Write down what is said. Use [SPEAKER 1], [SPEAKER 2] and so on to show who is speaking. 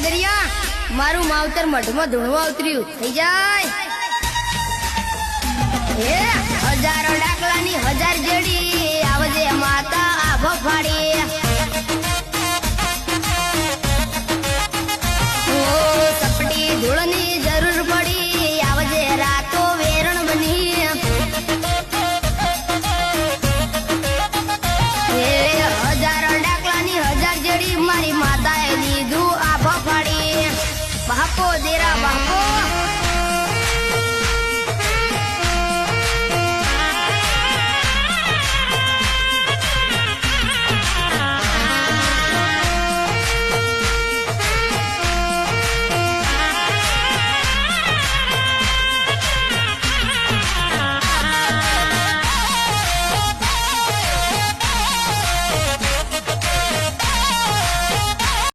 [SPEAKER 1] ગજરિયા મારું માવતર મઢમાં ધૂણવા ઉતર્યું થઈ જાય હજારો ડાકલાની 1000 જેડી આવજે માતા આભો ફાડી